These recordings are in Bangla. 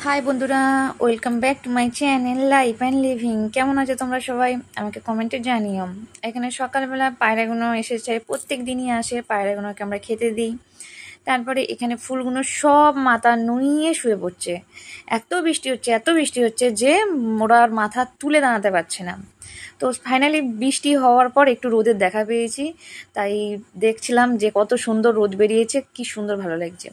হাই বন্ধুরা, welcome back to my channel life and living. কেমন আছো তোমরা সবাই? আমাকে কমেন্টে জানিও। এখানে সকালবেলা পায়রাগুলো এসেছে, প্রত্যেক দিনই আসে। পায়রাগুলোকে আমরা খেতে দিই। তারপরে এখানে ফুলগুলো সব মাথা নুইয়ে শুয়ে পড়ছে। এত বৃষ্টি হচ্ছে যে ওরা আর মাথা তুলে দাঁড়াতে পারছে না। তো ফাইনালি বৃষ্টি হওয়ার পর একটু রোদের দেখা পেয়েছি, তাই দেখছিলাম যে কত সুন্দর রোদ বেরিয়েছে, কি সুন্দর ভালো লাগছে।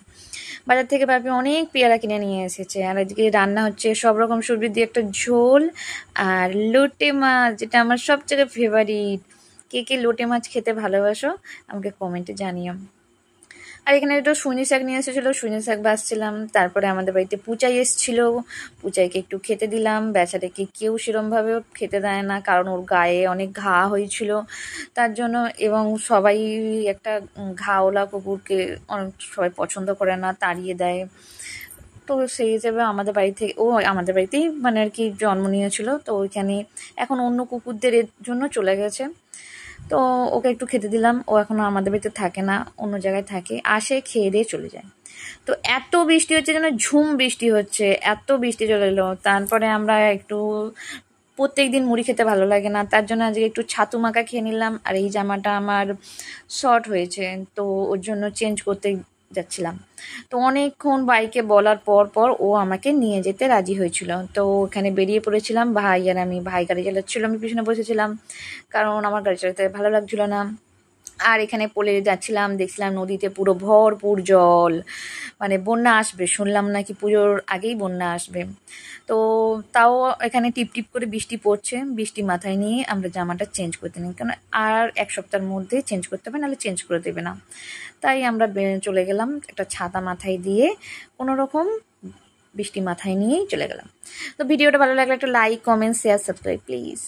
বাজার থেকে ভাবি অনেক পেয়ারা কিনে নিয়ে এসেছে, আর আজকে রান্না হচ্ছে সব রকম সবজি দিয়ে একটা ঝোল আর লোটে মাছ, যেটা আমার সবচেয়ে ফেভারিট। কে কে লোটে মাছ খেতে ভালোবাসো আমাকে কমেন্টে জানিও। আর এখানে একটু সুইনি শাক নিয়ে এসেছিলো, সুইনি শাক ভাজছিলাম। তারপরে আমাদের বাড়িতে পুচাই এসেছিল, পুচাইকে একটু খেতে দিলাম। বেচাটাকে কেউ সেরমভাবে খেতে দেয় না, কারণ ওর গায়ে অনেক ঘা হয়েছিল তার জন্য। এবং সবাই একটা ঘাওলা কুকুরকে অনেক সবাই পছন্দ করে না, তাড়িয়ে দেয়। তো সেই হিসেবে আমাদের বাড়ি থেকে আমাদের বাড়িতেই মানে আর কি জন্ম নিয়েছিল। তো ওইখানে এখন অন্য কুকুরদের এর জন্য চলে গেছে। তো ওকে একটু খেতে দিলাম। ও এখনো আমাদের বাড়িতে থাকে না, অন্য জায়গায় থাকে, আসে খেয়ে দিয়ে চলে যায়। তো এত বৃষ্টি হচ্ছে যেন ঝুম বৃষ্টি হচ্ছে, এত বৃষ্টি চলে এলো। তারপরে আমরা একটু প্রত্যেক দিন মুড়ি খেতে ভালো লাগে না, তার জন্য আজকে একটু ছাতু মাখা খেয়ে নিলাম। আর এই জামাটা আমার শর্ট হয়েছে, তো ওর জন্য চেঞ্জ করতে যাচ্ছিলাম। তো অনেকক্ষণ বাইকে বলার পর পর ও আমাকে নিয়ে যেতে রাজি হয়েছিল। তো ওখানে বেরিয়ে পড়েছিলাম, ভাই আর আমি। ভাই গাড়ি চালাচ্ছিল, আমি পিছনে বসেছিলাম, কারণ আমার গাড়ি চালাতে ভালো লাগছিল না। আর এখানে পলে যাচ্ছিলাম, দেখছিলাম নদীতে পুরো ভরপুর জল, মানে বন্যা আসবে শুনলাম, নাকি পুজোর আগেই বন্যা আসবে। তো তাও এখানে টিপ টিপ করে বৃষ্টি পড়ছে, বৃষ্টি মাথায় নিয়ে আমরা জামাটা চেঞ্জ করতে নিই, কারণ আর এক সপ্তাহের মধ্যে চেঞ্জ করতে হবে, নাহলে চেঞ্জ করে দেবে না। তাই আমরা চলে গেলাম একটা ছাতা মাথায় দিয়ে, কোনো রকম বৃষ্টি মাথায় নিয়েই চলে গেলাম। তো ভিডিওটা ভালো লাগলে একটা like, comment, share, subscribe please.